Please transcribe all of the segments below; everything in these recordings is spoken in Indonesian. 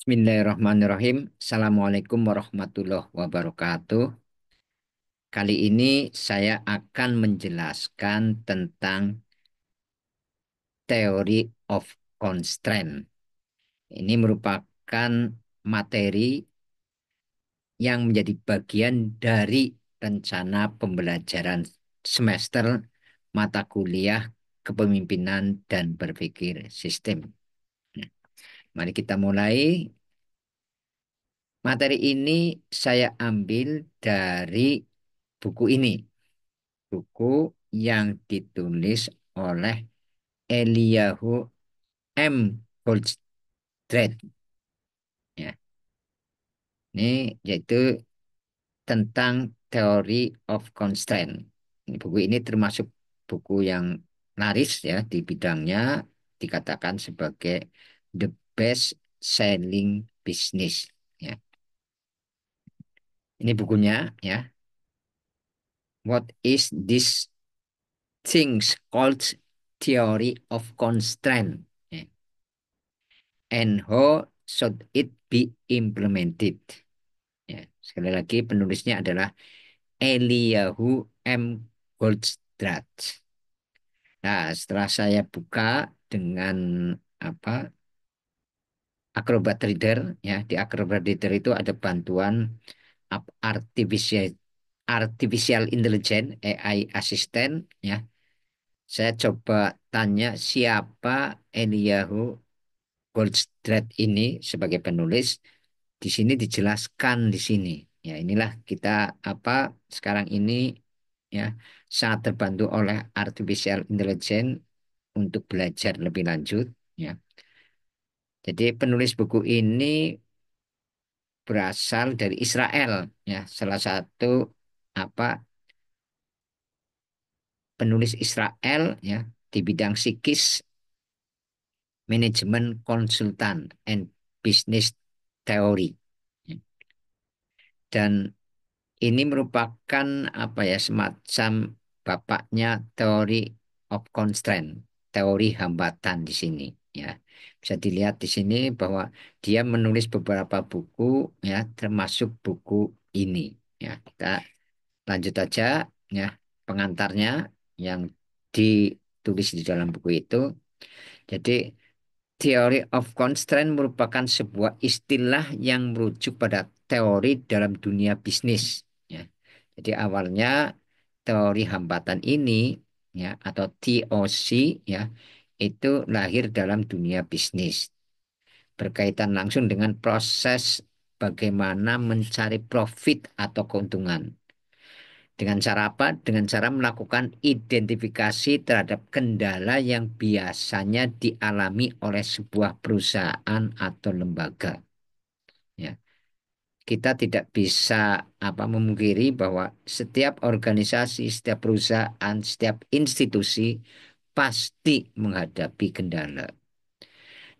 Bismillahirrahmanirrahim. Assalamualaikum warahmatullahi wabarakatuh. Kali ini saya akan menjelaskan tentang Theory of Constraint. Ini merupakan materi yang menjadi bagian dari rencana pembelajaran semester mata kuliah kepemimpinan dan berpikir sistem. Nah, mari kita mulai. Materi ini saya ambil dari buku ini, buku yang ditulis oleh Eliyahu M. Goldratt. Ya, ini yaitu tentang Theory of Constraint. Buku ini termasuk buku yang laris ya di bidangnya, dikatakan sebagai the best selling business. Ya, ini bukunya ya. What is this things called theory of constraint, ya. And how should it be implemented? Ya, sekali lagi penulisnya adalah Eliyahu M. Goldratt. Nah, setelah saya buka dengan apa Acrobat Reader, ya di Acrobat Reader itu ada bantuan artificial artificial intelligence AI assistant, ya. Saya coba tanya siapa Eliyahu Goldratt ini sebagai penulis. Di sini dijelaskan di sini. Ya, inilah kita apa sekarang ini ya sangat terbantu oleh artificial intelligence untuk belajar lebih lanjut ya. Jadi penulis buku ini berasal dari Israel ya, salah satu apa penulis Israel ya di bidang psikis, manajemen konsultan, and business theory. Ya. Dan ini merupakan apa ya semacam bapaknya teori of constraint, teori hambatan di sini ya. Bisa dilihat di sini bahwa dia menulis beberapa buku ya termasuk buku ini ya. Kita lanjut aja ya pengantarnya yang ditulis di dalam buku itu. Jadi Theory of constraint merupakan sebuah istilah yang merujuk pada teori dalam dunia bisnis. Ya. Jadi awalnya teori hambatan ini ya atau TOC ya itu lahir dalam dunia bisnis, berkaitan langsung dengan proses bagaimana mencari profit atau keuntungan. Dengan cara apa? Dengan cara melakukan identifikasi terhadap kendala yang biasanya dialami oleh sebuah perusahaan atau lembaga. Ya, kita tidak bisa apa memungkiri bahwa setiap organisasi, setiap perusahaan, setiap institusi pasti menghadapi kendala.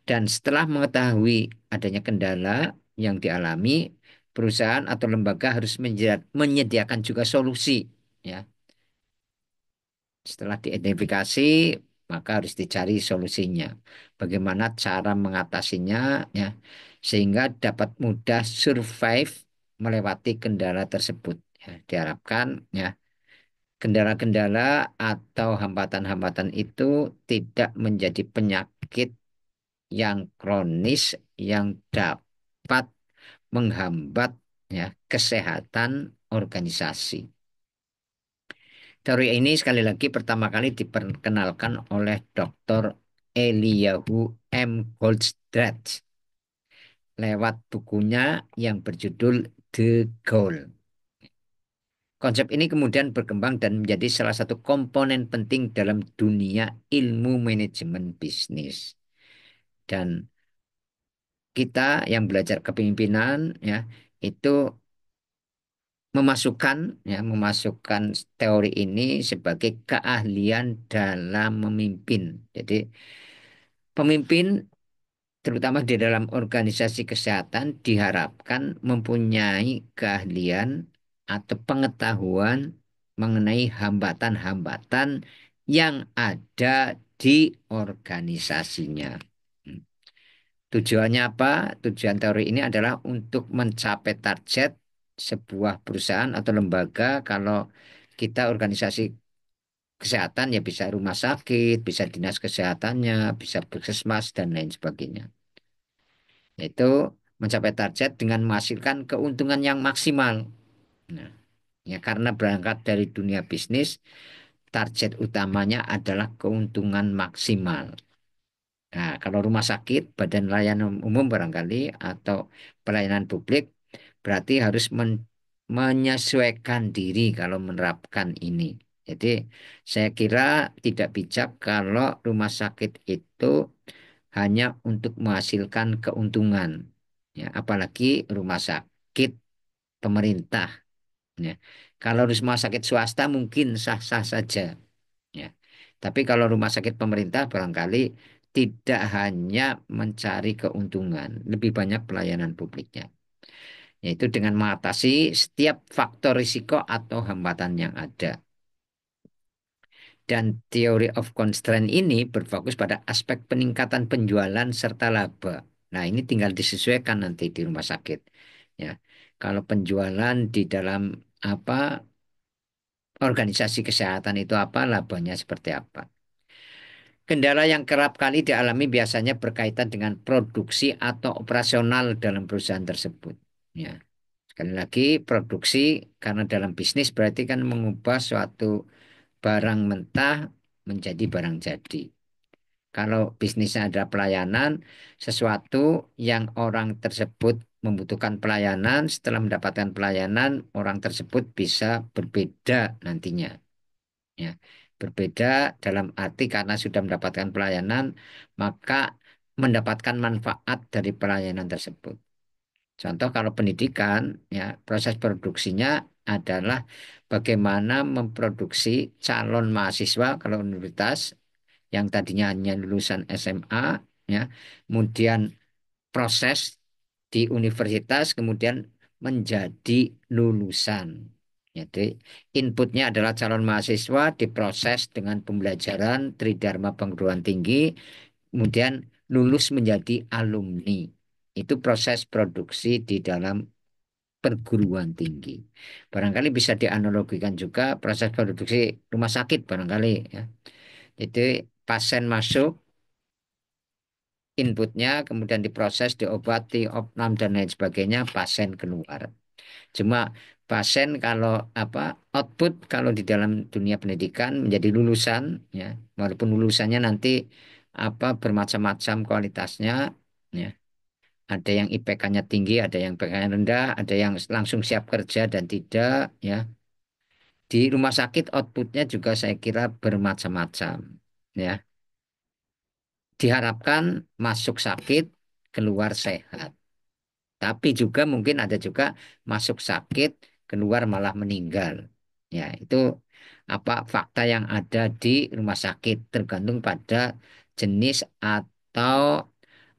Dan setelah mengetahui adanya kendala yang dialami, perusahaan atau lembaga harus menyediakan juga solusi. Ya, setelah diidentifikasi, maka harus dicari solusinya. Bagaimana cara mengatasinya, ya, sehingga dapat mudah survive melewati kendala tersebut. Ya, diharapkan, ya, kendala-kendala atau hambatan-hambatan itu tidak menjadi penyakit yang kronis yang dapat menghambat ya kesehatan organisasi. Teori ini sekali lagi pertama kali diperkenalkan oleh Dr. Eliyahu M. Goldratt lewat bukunya yang berjudul The Goal. Konsep ini kemudian berkembang dan menjadi salah satu komponen penting dalam dunia ilmu manajemen bisnis. Dan kita yang belajar kepemimpinan ya itu memasukkan teori ini sebagai keahlian dalam memimpin. Jadi pemimpin terutama di dalam organisasi kesehatan diharapkan mempunyai keahlian atau pengetahuan mengenai hambatan-hambatan yang ada di organisasinya. Hmm. Tujuannya apa? Tujuan teori ini adalah untuk mencapai target sebuah perusahaan atau lembaga. Kalau kita organisasi kesehatan ya bisa rumah sakit, bisa dinas kesehatannya, bisa puskesmas dan lain sebagainya. Yaitu mencapai target dengan menghasilkan keuntungan yang maksimal. Nah, ya karena berangkat dari dunia bisnis, target utamanya adalah keuntungan maksimal. Nah, kalau rumah sakit, badan layanan umum barangkali atau pelayanan publik berarti harus menyesuaikan diri kalau menerapkan ini. Jadi, saya kira tidak bijak kalau rumah sakit itu hanya untuk menghasilkan keuntungan. Ya, apalagi rumah sakit pemerintah. Ya. Kalau rumah sakit swasta mungkin sah-sah saja. Ya. Tapi kalau rumah sakit pemerintah barangkali tidak hanya mencari keuntungan, lebih banyak pelayanan publiknya, yaitu dengan mengatasi setiap faktor risiko atau hambatan yang ada. Dan Theory of Constraint ini berfokus pada aspek peningkatan penjualan serta laba. Nah, ini tinggal disesuaikan nanti di rumah sakit. Ya, kalau penjualan di dalam apa organisasi kesehatan itu apa, labanya seperti apa. Kendala yang kerap kali dialami biasanya berkaitan dengan produksi atau operasional dalam perusahaan tersebut. Ya, sekali lagi produksi karena dalam bisnis berarti kan mengubah suatu barang mentah menjadi barang jadi. Kalau bisnisnya adalah pelayanan, sesuatu yang orang tersebut membutuhkan pelayanan, setelah mendapatkan pelayanan, orang tersebut bisa berbeda nantinya. Ya, berbeda dalam arti karena sudah mendapatkan pelayanan, maka mendapatkan manfaat dari pelayanan tersebut. Contoh kalau pendidikan, ya proses produksinya adalah bagaimana memproduksi calon mahasiswa kalau universitas yang tadinya hanya lulusan SMA, ya, kemudian proses di universitas, kemudian menjadi lulusan. Jadi inputnya adalah calon mahasiswa diproses dengan pembelajaran Tridharma perguruan tinggi, kemudian lulus menjadi alumni. Itu proses produksi di dalam perguruan tinggi. Barangkali bisa dianalogikan juga proses produksi rumah sakit barangkali ya. Jadi pasien masuk, inputnya kemudian diproses, diobati, opnam dan lain sebagainya, pasien keluar. Cuma pasien kalau apa output kalau di dalam dunia pendidikan menjadi lulusan ya, walaupun lulusannya nanti apa bermacam-macam kualitasnya ya. Ada yang IPK-nya tinggi, ada yang IPK-nya rendah, ada yang langsung siap kerja dan tidak ya. Di rumah sakit outputnya juga saya kira bermacam-macam ya. Diharapkan masuk sakit, keluar sehat. Tapi juga mungkin ada juga masuk sakit, keluar malah meninggal. Ya, itu apa fakta yang ada di rumah sakit tergantung pada jenis atau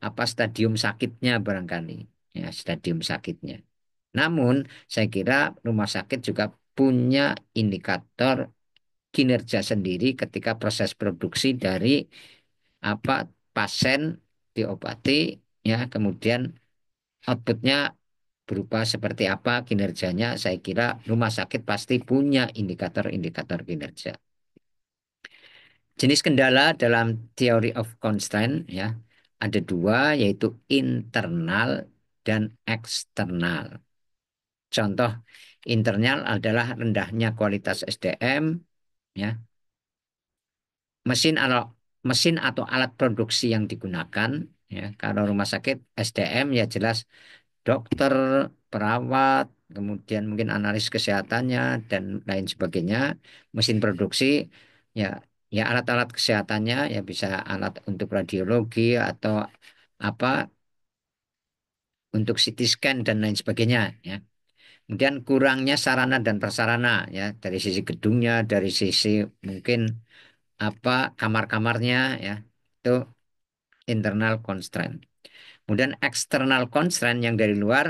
apa stadium sakitnya barangkali. Ya, stadium sakitnya. Namun, saya kira rumah sakit juga punya indikator kinerja sendiri ketika proses produksi dari apa pasien diobati ya kemudian outputnya berupa seperti apa kinerjanya, saya kira rumah sakit pasti punya indikator-indikator kinerja. Jenis kendala dalam theory of constraint ya ada dua yaitu internal dan eksternal. Contoh internal adalah rendahnya kualitas SDM ya, mesin atau alat produksi yang digunakan ya. Kalau rumah sakit SDM ya jelas dokter, perawat, kemudian mungkin analis kesehatannya dan lain sebagainya. Mesin produksi ya ya alat-alat kesehatannya ya bisa alat untuk radiologi atau apa untuk CT scan dan lain sebagainya ya. Kemudian kurangnya sarana dan prasarana ya dari sisi gedungnya, dari sisi mungkin apa kamar-kamarnya ya. Itu internal constraint. Kemudian external constraint yang dari luar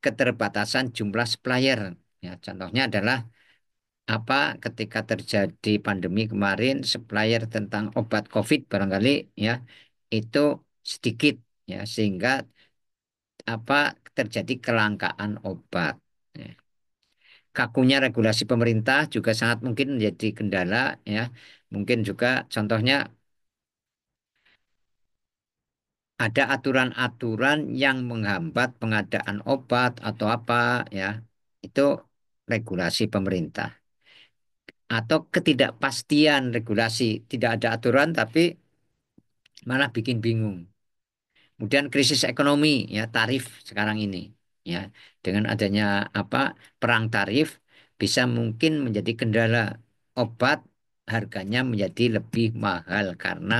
keterbatasan jumlah supplier. Ya, contohnya adalah apa ketika terjadi pandemi kemarin supplier tentang obat COVID barangkali ya itu sedikit. ya, sehingga terjadi kelangkaan obat. Ya. Kakunya regulasi pemerintah juga sangat mungkin menjadi kendala, ya. Mungkin juga contohnya ada aturan-aturan yang menghambat pengadaan obat atau apa, ya. Itu regulasi pemerintah. Atau ketidakpastian regulasi, tidak ada aturan tapi malah bikin bingung. Kemudian krisis ekonomi, ya, tarif sekarang ini, ya, dengan adanya perang tarif bisa mungkin menjadi kendala. Obat harganya menjadi lebih mahal karena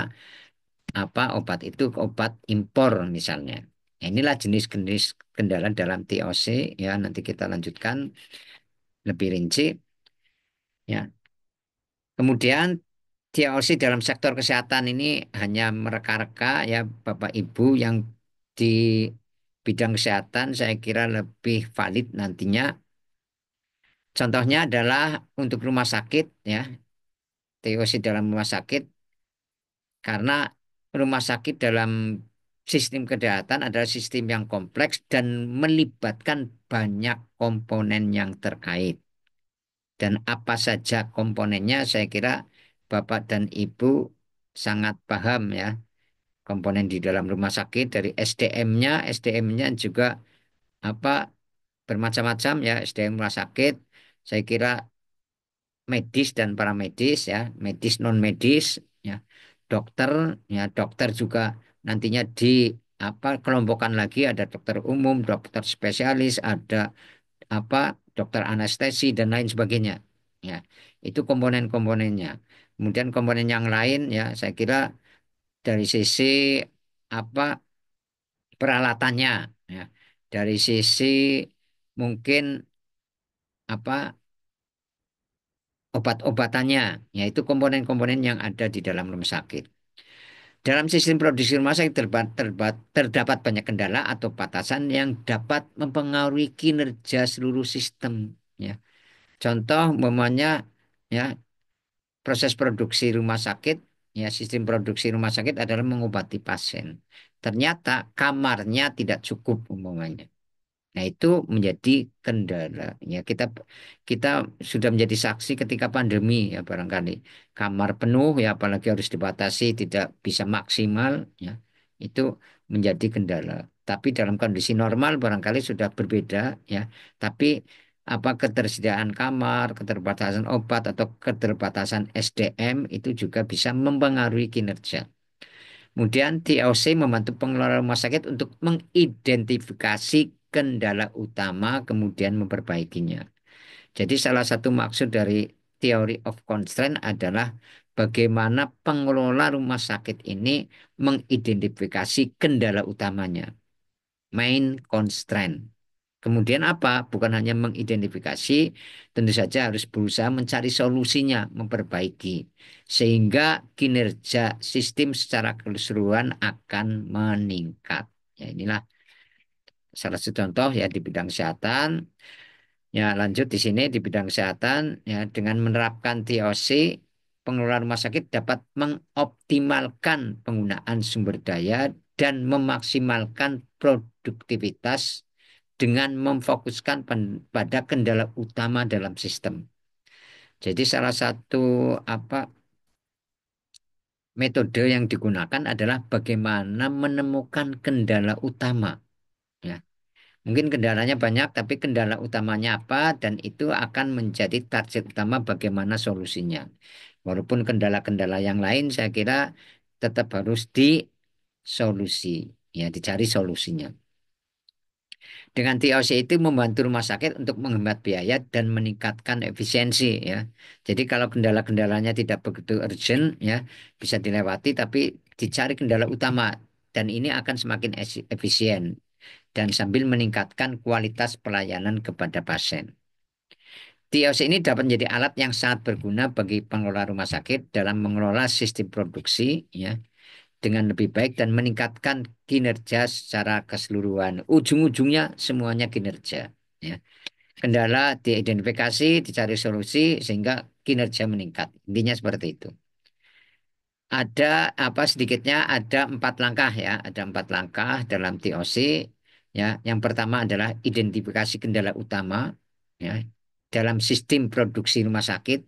obat itu obat impor misalnya. Nah, inilah jenis-jenis kendala dalam TOC, ya, nanti kita lanjutkan lebih rinci, ya. Kemudian TOC dalam sektor kesehatan ini hanya mereka-reka, ya, Bapak Ibu yang di bidang kesehatan saya kira lebih valid nantinya. Contohnya adalah untuk rumah sakit, ya, TOC dalam rumah sakit, karena rumah sakit dalam sistem kesehatan adalah sistem yang kompleks dan melibatkan banyak komponen yang terkait. Dan apa saja komponennya saya kira Bapak dan Ibu sangat paham, ya, komponen di dalam rumah sakit dari SDM-nya juga apa bermacam-macam, ya, SDM rumah sakit. Saya kira medis dan paramedis, ya, medis non medis, ya, dokter, ya, dokter juga nantinya di kelompokkan lagi ada dokter umum, dokter spesialis, ada apa dokter anestesi dan lain sebagainya, ya, itu komponen-komponennya. Kemudian komponen yang lain, ya, saya kira dari sisi apa peralatannya, ya, dari sisi mungkin apa obat-obatannya, yaitu komponen-komponen yang ada di dalam rumah sakit. Dalam sistem produksi rumah sakit terdapat banyak kendala atau batasan yang dapat mempengaruhi kinerja seluruh sistem. Ya. Contoh, umpamanya, ya, proses produksi rumah sakit, ya, sistem produksi rumah sakit adalah mengobati pasien. Ternyata kamarnya tidak cukup umpamanya. Nah, itu menjadi kendala. Ya, kita kita sudah menjadi saksi ketika pandemi, ya, barangkali kamar penuh, ya, apalagi harus dibatasi tidak bisa maksimal, ya. Itu menjadi kendala. Tapi dalam kondisi normal barangkali sudah berbeda, ya. Tapi ketersediaan kamar, keterbatasan obat atau keterbatasan SDM itu juga bisa mempengaruhi kinerja. Kemudian TOC membantu pengelola rumah sakit untuk mengidentifikasi kendala utama kemudian memperbaikinya. Jadi salah satu maksud dari Theory of Constraint adalah bagaimana pengelola rumah sakit ini mengidentifikasi kendala utamanya, main constraint. Kemudian bukan hanya mengidentifikasi, tentu saja harus berusaha mencari solusinya, memperbaiki. Sehingga kinerja sistem secara keseluruhan akan meningkat. Ya, inilah salah satu contoh, ya, di bidang kesehatan. Ya, lanjut di sini di bidang kesehatan, ya, dengan menerapkan TOC, pengelola rumah sakit dapat mengoptimalkan penggunaan sumber daya dan memaksimalkan produktivitas dengan memfokuskan pada kendala utama dalam sistem. Jadi salah satu apa metode yang digunakan adalah bagaimana menemukan kendala utama. Ya, mungkin kendalanya banyak, tapi kendala utamanya apa, dan itu akan menjadi target utama bagaimana solusinya. Walaupun kendala-kendala yang lain saya kira tetap harus disolusi, ya, dicari solusinya. Dengan TOC itu membantu rumah sakit untuk menghemat biaya dan meningkatkan efisiensi, ya. Jadi kalau kendala-kendalanya tidak begitu urgent, ya, bisa dilewati tapi dicari kendala utama dan ini akan semakin efisien dan sambil meningkatkan kualitas pelayanan kepada pasien. TOC ini dapat menjadi alat yang sangat berguna bagi pengelola rumah sakit dalam mengelola sistem produksi, ya, dengan lebih baik dan meningkatkan kinerja secara keseluruhan. Ujung-ujungnya semuanya kinerja. Ya. Kendala diidentifikasi, dicari solusi sehingga kinerja meningkat. Intinya seperti itu. Ada apa sedikitnya ada 4 langkah ya, ada 4 langkah dalam TOC ya. Yang pertama adalah identifikasi kendala utama ya dalam sistem produksi rumah sakit.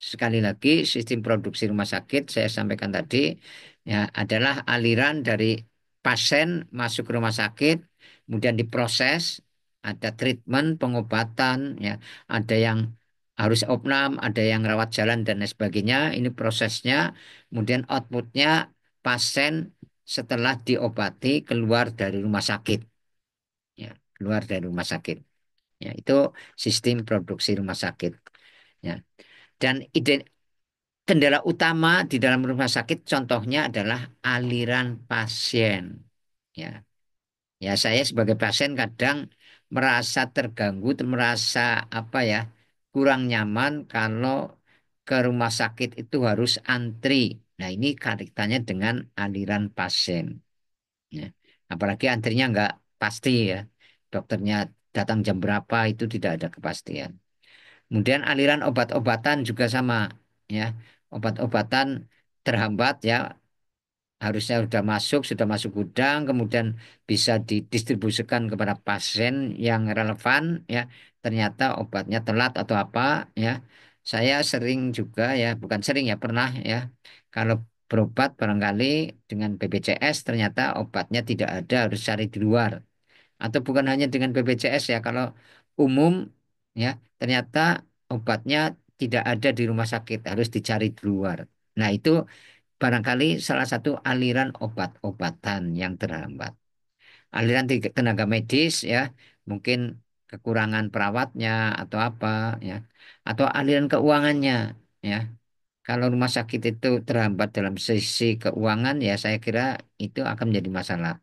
Sekali lagi, sistem produksi rumah sakit saya sampaikan tadi ya adalah aliran dari pasien masuk ke rumah sakit, kemudian diproses, ada treatment, pengobatan, ya, ada yang harus opnam, ada yang rawat jalan dan lain sebagainya. Ini prosesnya, kemudian outputnya pasien setelah diobati keluar dari rumah sakit, ya, keluar dari rumah sakit. Ya, itu sistem produksi rumah sakit. Ya. Dan kendala utama di dalam rumah sakit contohnya adalah aliran pasien. Ya, ya saya sebagai pasien kadang merasa terganggu, merasa apa ya, kurang nyaman kalau ke rumah sakit itu harus antri. Nah, ini kaitannya dengan aliran pasien. Ya. Apalagi antrinya nggak pasti ya. Dokternya datang jam berapa itu tidak ada kepastian. Kemudian aliran obat-obatan juga sama ya. Obat-obatan terhambat ya, harusnya sudah masuk gudang, kemudian bisa didistribusikan kepada pasien yang relevan ya. Ternyata obatnya telat atau apa ya. Saya sering juga ya, bukan sering ya, pernah ya. Kalau berobat barangkali dengan BPJS ternyata obatnya tidak ada, harus cari di luar. Atau bukan hanya dengan BPJS ya, kalau umum ya ternyata obatnya tidak ada di rumah sakit, harus dicari di luar. Nah, itu barangkali salah satu aliran obat-obatan yang terhambat. Aliran tenaga medis ya, mungkin kekurangan perawatnya atau apa ya, atau aliran keuangannya ya. Kalau rumah sakit itu terhambat dalam sisi keuangan ya, saya kira itu akan menjadi masalah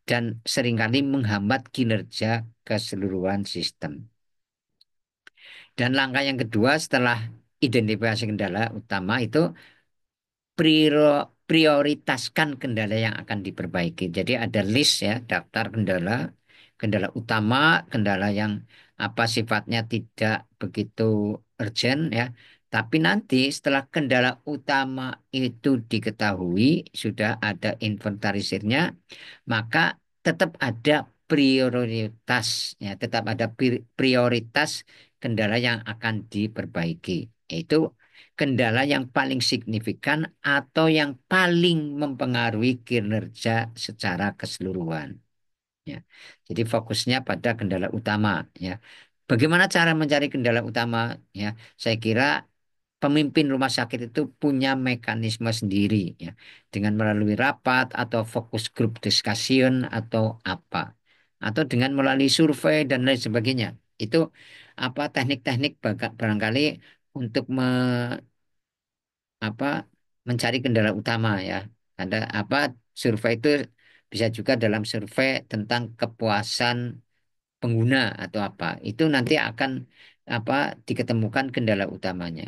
dan seringkali menghambat kinerja keseluruhan sistem. Dan langkah yang kedua setelah identifikasi kendala utama itu prioritaskan kendala yang akan diperbaiki. Jadi ada list ya, daftar kendala, kendala utama, kendala yang apa sifatnya tidak begitu urgent ya. Tapi nanti setelah kendala utama itu diketahui, sudah ada inventarisirnya, maka tetap ada prioritas ya, tetap ada prioritas kendala yang akan diperbaiki. Yaitu kendala yang paling signifikan atau yang paling mempengaruhi kinerja secara keseluruhan. Ya. Jadi fokusnya pada kendala utama. Ya. Bagaimana cara mencari kendala utama? Ya, saya kira pemimpin rumah sakit itu punya mekanisme sendiri, ya, dengan melalui rapat atau fokus group discussion atau apa, atau dengan melalui survei dan lain sebagainya. Itu apa teknik-teknik barangkali untuk apa mencari kendala utama ya. Ada apa survei itu bisa juga dalam survei tentang kepuasan pengguna atau apa. Itu nanti akan apa diketemukan kendala utamanya.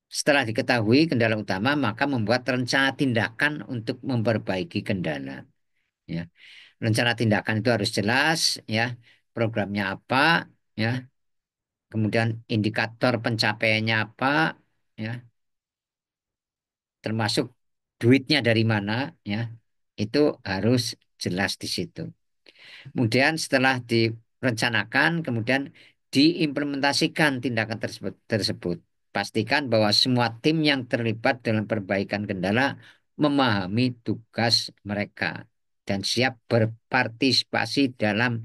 Setelah diketahui kendala utama, maka membuat rencana tindakan untuk memperbaiki kendala. Ya, rencana tindakan itu harus jelas, ya, programnya apa, ya, kemudian indikator pencapaiannya apa, ya, termasuk duitnya dari mana, ya, itu harus jelas di situ. Kemudian setelah direncanakan, kemudian diimplementasikan tindakan tersebut. Pastikan bahwa semua tim yang terlibat dalam perbaikan kendala memahami tugas mereka dan siap berpartisipasi dalam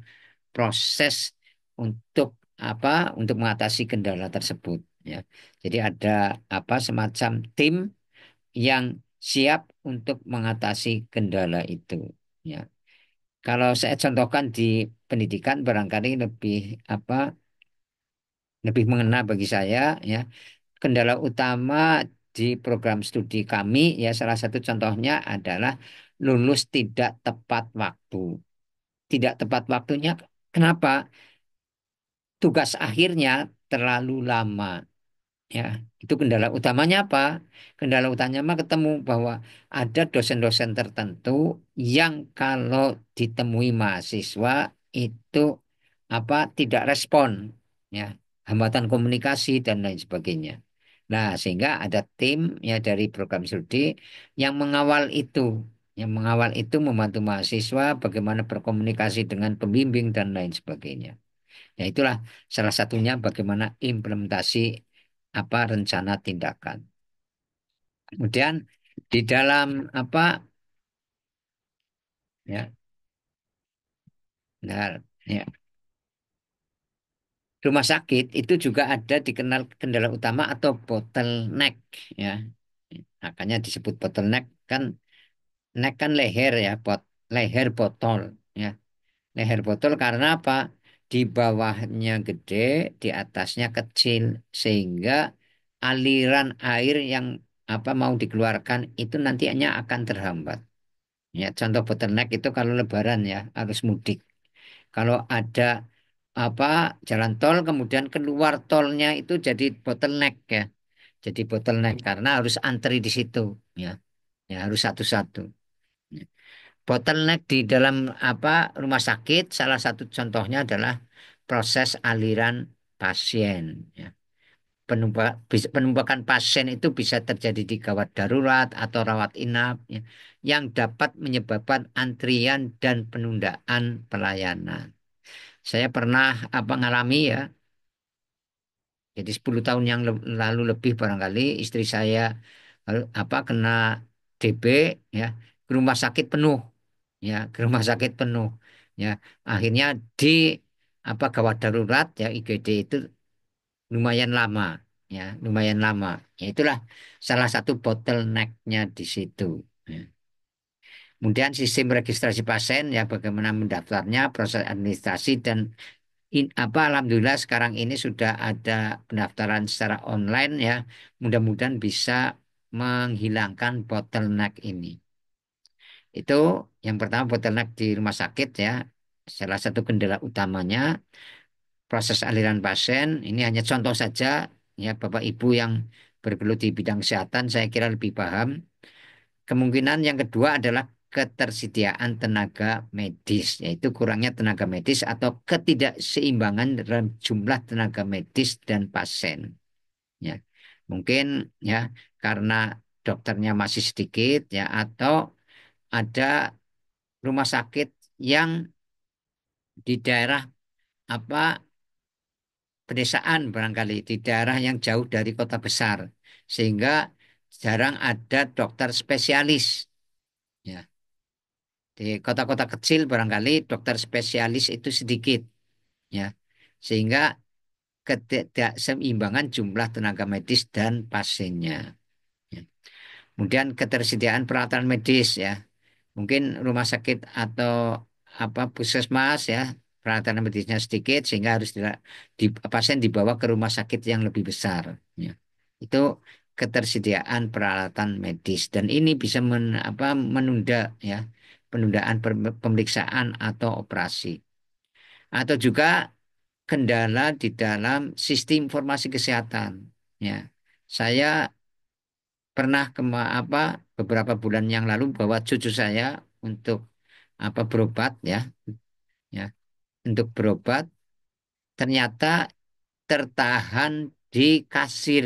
proses untuk apa? Untuk mengatasi kendala tersebut. Ya. Jadi ada apa semacam tim yang siap untuk mengatasi kendala itu. Ya. Kalau saya contohkan di pendidikan barangkali lebih apa lebih mengena bagi saya ya. Kendala utama di program studi kami ya salah satu contohnya adalah lulus tidak tepat waktu. Tidak tepat waktunya kenapa? Tugas akhirnya terlalu lama. Ya, itu kendala utamanya apa? Kendala utamanya mah ketemu bahwa ada dosen-dosen tertentu yang kalau ditemui mahasiswa itu apa tidak respon, ya, hambatan komunikasi dan lain sebagainya. Nah, sehingga ada tim ya dari program studi yang mengawal itu, membantu mahasiswa bagaimana berkomunikasi dengan pembimbing dan lain sebagainya. Ya itulah salah satunya bagaimana implementasi apa rencana tindakan. Kemudian di dalam apa ya, nah, ya, rumah sakit itu juga ada dikenal kendala utama atau bottleneck ya. Makanya disebut bottleneck kan neck kan leher ya, leher botol ya. Leher botol karena apa? Di bawahnya gede, di atasnya kecil sehingga aliran air yang apa mau dikeluarkan itu nantinya akan terhambat. Ya, contoh bottleneck itu kalau lebaran ya, harus mudik. Kalau ada apa jalan tol kemudian keluar tolnya itu jadi bottleneck ya. Jadi bottleneck karena harus antri di situ ya. Ya harus satu-satu. Ya. Bottleneck di dalam apa rumah sakit salah satu contohnya adalah proses aliran pasien ya. Penumpukan pasien itu bisa terjadi di gawat darurat atau rawat inap ya, yang dapat menyebabkan antrian dan penundaan pelayanan. Saya pernah apa ngalami ya. Jadi 10 tahun yang lalu lebih barangkali istri saya apa kena DB ya, ke rumah sakit penuh ya, ke rumah sakit penuh ya. Akhirnya di apa gawat darurat ya IGD itu lumayan lama ya, lumayan lama. Ya itulah salah satu bottleneck-nya di situ. Ya. Kemudian sistem registrasi pasien ya bagaimana mendaftarnya, proses administrasi dan apa alhamdulillah sekarang ini sudah ada pendaftaran secara online ya. Mudah-mudahan bisa menghilangkan bottleneck ini. Itu yang pertama bottleneck di rumah sakit ya. Salah satu kendala utamanya proses aliran pasien. Ini hanya contoh saja ya Bapak Ibu yang bergelut di bidang kesehatan saya kira lebih paham. Kemungkinan yang kedua adalah ketersediaan tenaga medis, yaitu kurangnya tenaga medis atau ketidakseimbangan dalam jumlah tenaga medis dan pasien. Ya, mungkin ya karena dokternya masih sedikit ya atau ada rumah sakit yang di daerah apa pedesaan barangkali di daerah yang jauh dari kota besar sehingga jarang ada dokter spesialis. Ya. Di kota-kota kecil barangkali dokter spesialis itu sedikit ya. Sehingga ketidakseimbangan jumlah tenaga medis dan pasiennya. Ya. Kemudian ketersediaan peralatan medis ya. Mungkin rumah sakit atau apa puskesmas ya peralatan medisnya sedikit sehingga harus pasien dibawa ke rumah sakit yang lebih besar. Ya. Itu ketersediaan peralatan medis dan ini bisa menunda ya penundaan pemeriksaan atau operasi atau juga kendala di dalam sistem informasi kesehatan. Ya, saya pernah beberapa bulan yang lalu bawa cucu saya untuk apa berobat ya, ya untuk berobat ternyata tertahan di kasir.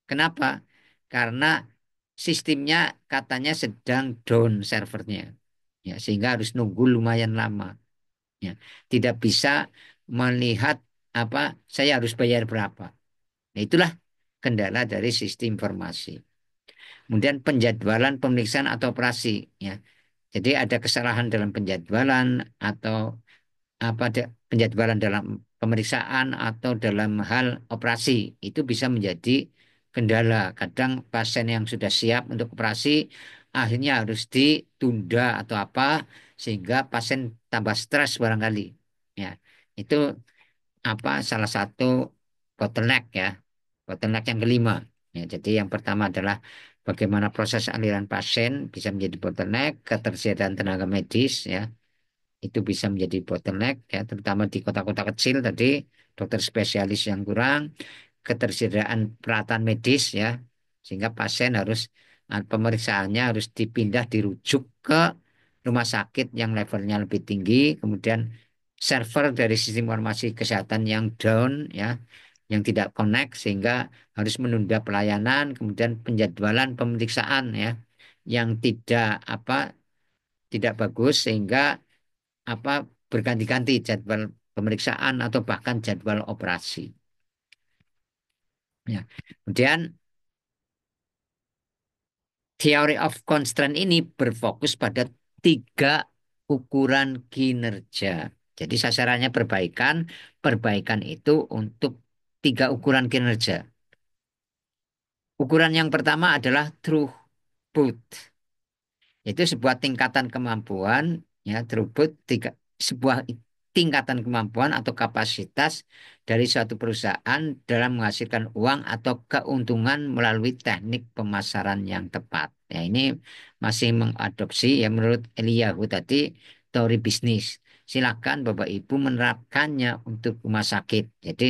Kenapa? Karena sistemnya katanya sedang down servernya, ya sehingga harus nunggu lumayan lama. Ya, tidak bisa melihat apa saya harus bayar berapa. Nah, itulah kendala dari sistem informasi. Kemudian penjadwalan pemeriksaan atau operasi, ya. Jadi ada kesalahan dalam penjadwalan atau penjadwalan dalam pemeriksaan atau dalam hal operasi itu bisa menjadi kendala. Kadang pasien yang sudah siap untuk operasi akhirnya harus ditunda atau apa sehingga pasien tambah stres barangkali. Ya, itu salah satu bottleneck ya. Bottleneck yang kelima. Ya, jadi yang pertama adalah bagaimana proses aliran pasien bisa menjadi bottleneck, ketersediaan tenaga medis ya itu bisa menjadi bottleneck ya terutama di kota-kota kecil tadi dokter spesialis yang kurang ketersediaan peralatan medis ya sehingga pasien harus pemeriksaannya harus dipindah dirujuk ke rumah sakit yang levelnya lebih tinggi kemudian server dari sistem informasi kesehatan yang down ya yang tidak connect sehingga harus menunda pelayanan, kemudian penjadwalan pemeriksaan ya yang tidak bagus sehingga apa berganti-ganti jadwal pemeriksaan atau bahkan jadwal operasi. Ya. Kemudian theory of constraint ini berfokus pada tiga ukuran kinerja. Jadi sasarannya perbaikan, perbaikan itu untuk tiga ukuran kinerja. Ukuran yang pertama adalah throughput. Itu sebuah tingkatan kemampuan, ya, throughput, sebuah tingkatan kemampuan atau kapasitas dari suatu perusahaan dalam menghasilkan uang atau keuntungan melalui teknik pemasaran yang tepat. Ya, ini masih mengadopsi ya menurut Eliyahu tadi teori bisnis. Silakan Bapak Ibu menerapkannya untuk rumah sakit. Jadi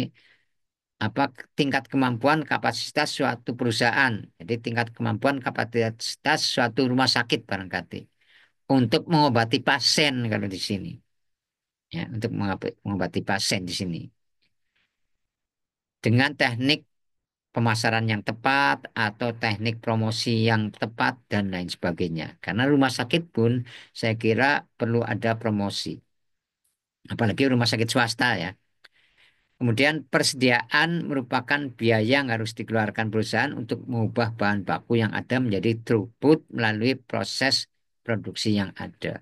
apa tingkat kemampuan kapasitas suatu perusahaan. Jadi tingkat kemampuan kapasitas suatu rumah sakit barangkali untuk mengobati pasien kalau di sini. Ya, untuk mengobati pasien di sini dengan teknik pemasaran yang tepat atau teknik promosi yang tepat dan lain sebagainya. Karena rumah sakit pun saya kira perlu ada promosi, apalagi rumah sakit swasta ya. Kemudian persediaan merupakan biaya yang harus dikeluarkan perusahaan untuk mengubah bahan baku yang ada menjadi throughput melalui proses produksi yang ada.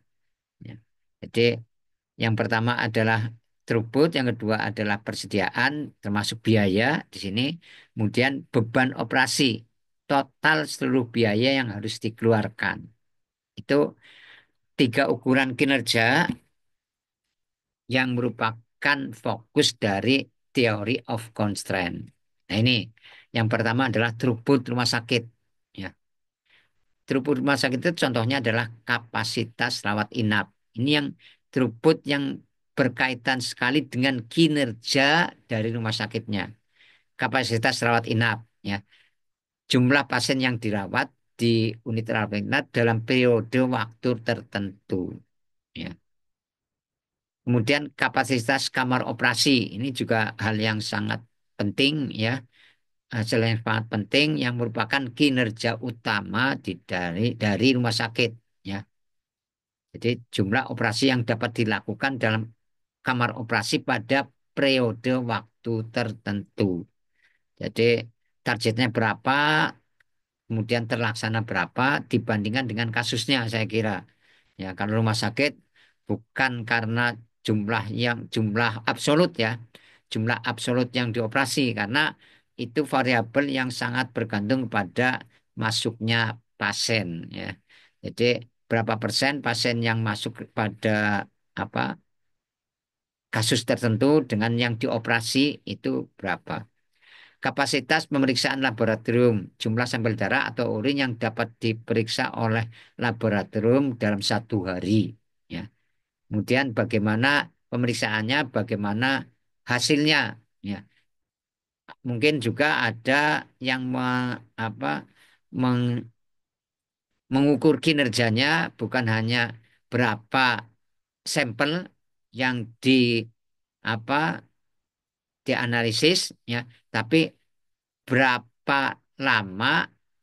Ya. Jadi yang pertama adalah throughput, yang kedua adalah persediaan termasuk biaya di sini, kemudian beban operasi, total seluruh biaya yang harus dikeluarkan. Itu tiga ukuran kinerja yang merupakan fokus dari theory of constraint. Nah ini yang pertama adalah throughput rumah sakit. Ya, throughput rumah sakit itu contohnya adalah kapasitas rawat inap. Ini yang throughput yang berkaitan sekali dengan kinerja dari rumah sakitnya. Kapasitas rawat inap, ya, jumlah pasien yang dirawat di unit rawat inap dalam periode waktu tertentu. Ya. Kemudian kapasitas kamar operasi ini juga hal yang sangat penting ya, hasil yang sangat penting yang merupakan kinerja utama dari rumah sakit ya. Jadi jumlah operasi yang dapat dilakukan dalam kamar operasi pada periode waktu tertentu. Jadi targetnya berapa, kemudian terlaksana berapa dibandingkan dengan kasusnya saya kira. Ya, kalau rumah sakit bukan karena jumlah absolut ya, jumlah absolut yang dioperasi karena itu variabel yang sangat bergantung pada masuknya pasien ya. Jadi berapa persen pasien yang masuk pada apa kasus tertentu dengan yang dioperasi itu berapa. Kapasitas pemeriksaan laboratorium, jumlah sampel darah atau urin yang dapat diperiksa oleh laboratorium dalam satu hari. Ya. Kemudian bagaimana pemeriksaannya, bagaimana hasilnya. Ya. Mungkin juga ada yang meng- mengukur kinerjanya bukan hanya berapa sampel yang apa dianalisis, ya, tapi berapa lama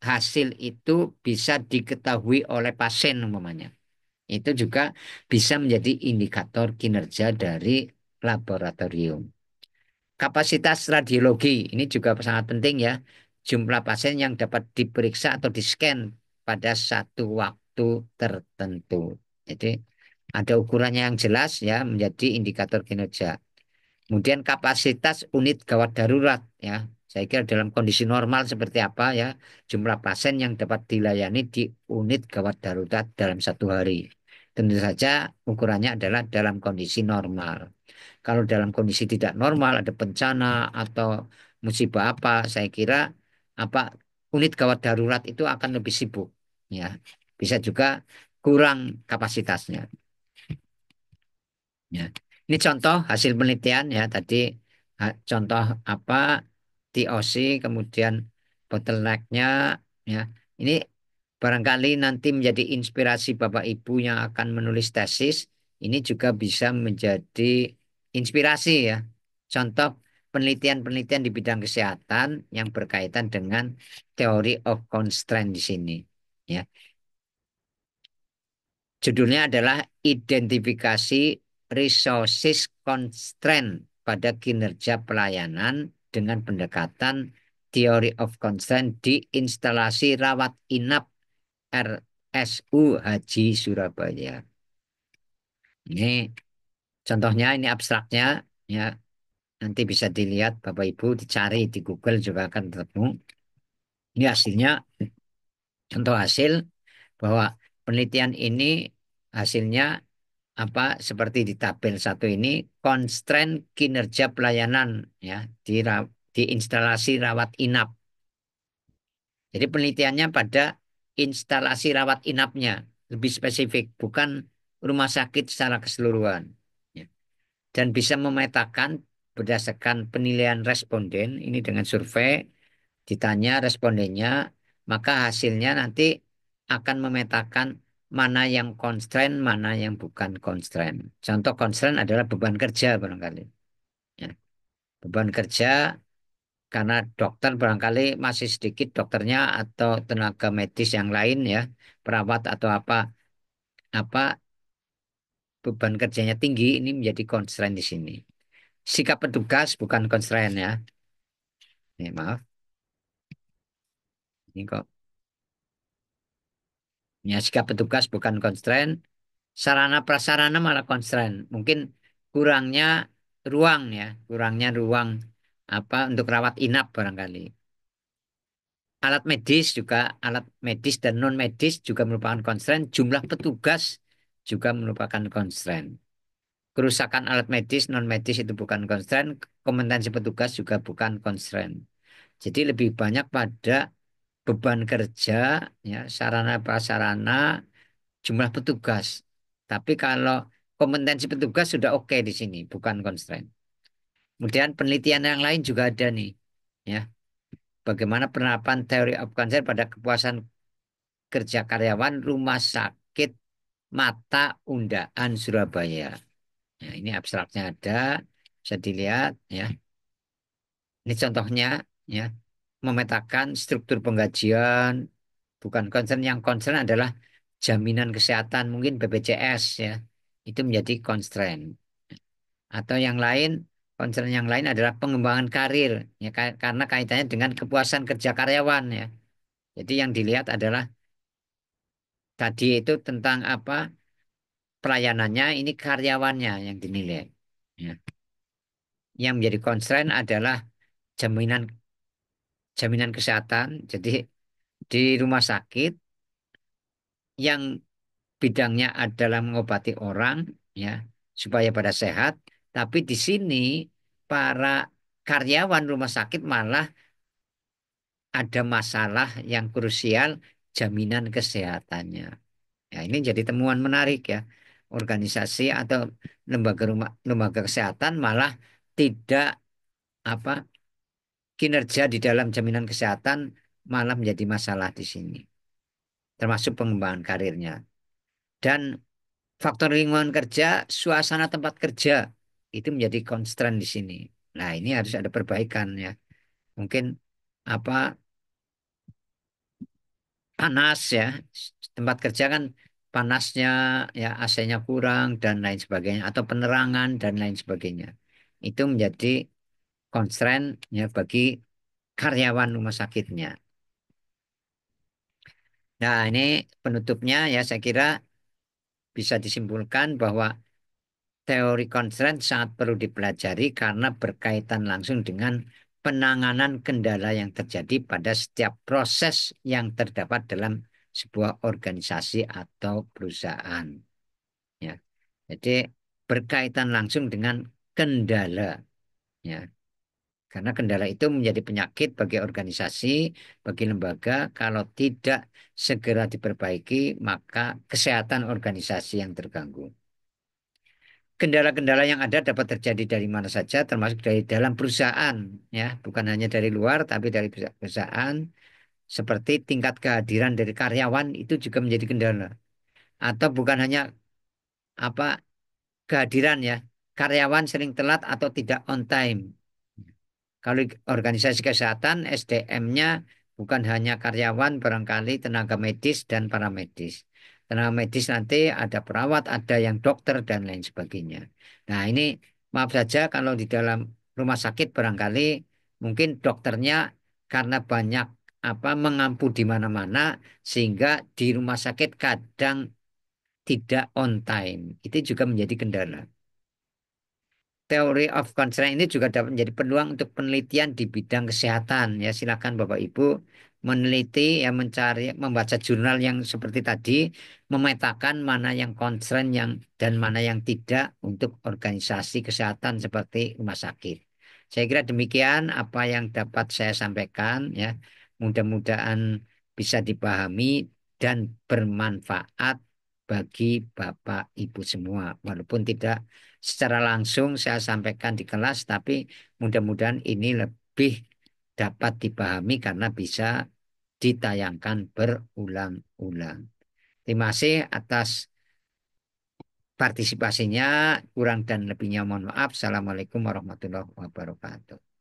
hasil itu bisa diketahui oleh pasien umpamanya. Itu juga bisa menjadi indikator kinerja dari laboratorium. Kapasitas radiologi ini juga sangat penting ya. Jumlah pasien yang dapat diperiksa atau di-scan pada satu waktu tertentu. Jadi ada ukurannya yang jelas ya menjadi indikator kinerja. Kemudian kapasitas unit gawat darurat ya. Saya kira dalam kondisi normal seperti apa ya jumlah pasien yang dapat dilayani di unit gawat darurat dalam satu hari. Tentu saja ukurannya adalah dalam kondisi normal. Kalau dalam kondisi tidak normal ada bencana atau musibah apa, saya kira apa unit gawat darurat itu akan lebih sibuk ya. Bisa juga kurang kapasitasnya. Ya. Ini contoh hasil penelitian ya tadi contoh apa TOC kemudian bottleneck-nya ya. Ini barangkali nanti menjadi inspirasi Bapak Ibu yang akan menulis tesis. Ini juga bisa menjadi inspirasi ya. Contoh penelitian-penelitian di bidang kesehatan yang berkaitan dengan teori of constraint di sini. Ya, judulnya adalah identifikasi resources constraint pada kinerja pelayanan dengan pendekatan theory of constraint di instalasi rawat inap RSU Haji Surabaya. Ini contohnya, ini abstraknya, ya. Nanti bisa dilihat Bapak Ibu, dicari di Google juga akan ketemu. Ini hasilnya, contoh hasil bahwa penelitian ini hasilnya apa seperti di tabel satu ini, constraint kinerja pelayanan, ya, di instalasi rawat inap. Jadi penelitiannya pada instalasi rawat inapnya, lebih spesifik, bukan rumah sakit secara keseluruhan. Ya. Dan bisa memetakan berdasarkan penilaian responden ini dengan survei, ditanya respondennya, maka hasilnya nanti akan memetakan mana yang constraint, mana yang bukan constraint. Contoh constraint adalah beban kerja barangkali. Ya. Beban kerja karena dokter barangkali masih sedikit dokternya atau tenaga medis yang lain, ya, perawat atau apa beban kerjanya tinggi, ini menjadi constraint di sini. Sikap petugas bukan constraint, ya. Nih, maaf. Ini kok. Ya, sikap petugas bukan constraint. Sarana prasarana malah constraint. Mungkin kurangnya ruang, ya. Kurangnya ruang apa untuk rawat inap barangkali. Alat medis juga, alat medis dan non medis juga merupakan constraint. Jumlah petugas juga merupakan constraint. Kerusakan alat medis, non medis itu bukan constraint. Kompetensi petugas juga bukan constraint. Jadi lebih banyak pada beban kerja, ya, sarana prasarana, jumlah petugas. Tapi kalau kompetensi petugas sudah oke di sini, bukan constraint. Kemudian penelitian yang lain juga ada nih, ya. Bagaimana penerapan teori of consent pada kepuasan kerja karyawan Rumah Sakit Mata Undaan Surabaya. Nah, ini abstraknya ada, bisa dilihat, ya. Ini contohnya, ya, memetakan struktur penggajian, bukan concern. Yang concern adalah jaminan kesehatan, mungkin BPJS, ya. Itu menjadi constraint. Atau yang lain, concern yang lain adalah pengembangan karir, ya, karena kaitannya dengan kepuasan kerja karyawan, ya. Jadi yang dilihat adalah tadi itu tentang apa pelayanannya, ini karyawannya yang dinilai. Ya. Yang menjadi constraint adalah jaminan jaminan kesehatan. Jadi di rumah sakit yang bidangnya adalah mengobati orang, ya, supaya pada sehat, tapi di sini para karyawan rumah sakit malah ada masalah yang krusial, jaminan kesehatannya. Ya, ini jadi temuan menarik, ya. Organisasi atau lembaga kesehatan malah tidak apa kinerja di dalam jaminan kesehatan malah menjadi masalah di sini, termasuk pengembangan karirnya. Dan faktor lingkungan kerja, suasana tempat kerja itu menjadi constraint di sini. Nah, ini harus ada perbaikan, ya. Mungkin apa panas, ya, tempat kerja kan panasnya, ya, AC-nya kurang dan lain sebagainya, atau penerangan dan lain sebagainya. Itu menjadi constraint, ya, bagi karyawan rumah sakitnya. Nah, ini penutupnya, ya, saya kira bisa disimpulkan bahwa teori constraint sangat perlu dipelajari karena berkaitan langsung dengan penanganan kendala yang terjadi pada setiap proses yang terdapat dalam sebuah organisasi atau perusahaan. Ya, jadi berkaitan langsung dengan kendala. Ya, karena kendala itu menjadi penyakit bagi organisasi, bagi lembaga. Kalau tidak segera diperbaiki, maka kesehatan organisasi yang terganggu. Kendala-kendala yang ada dapat terjadi dari mana saja, termasuk dari dalam perusahaan, ya, bukan hanya dari luar, tapi dari perusahaan. Seperti tingkat kehadiran dari karyawan itu juga menjadi kendala. Atau bukan hanya apa kehadiran, ya, karyawan sering telat atau tidak on time. Kalau organisasi kesehatan, SDM-nya bukan hanya karyawan, barangkali tenaga medis dan paramedis. Tenaga medis nanti ada perawat, ada yang dokter dan lain sebagainya. Nah, ini maaf saja kalau di dalam rumah sakit barangkali mungkin dokternya karena banyak mengampu di mana-mana sehingga di rumah sakit kadang tidak on time. Itu juga menjadi kendala. Teori of concern ini juga dapat menjadi peluang untuk penelitian di bidang kesehatan. Ya, silakan Bapak Ibu meneliti, ya mencari, membaca jurnal yang seperti tadi, memetakan mana yang concern yang dan mana yang tidak untuk organisasi kesehatan seperti rumah sakit. Saya kira demikian apa yang dapat saya sampaikan, ya. Mudah-mudahan bisa dipahami dan bermanfaat bagi Bapak Ibu semua, walaupun tidak secara langsung saya sampaikan di kelas, tapi mudah-mudahan ini lebih dapat dipahami karena bisa ditayangkan berulang-ulang. Terima kasih atas partisipasinya. Kurang dan lebihnya mohon maaf. Assalamualaikum warahmatullahi wabarakatuh.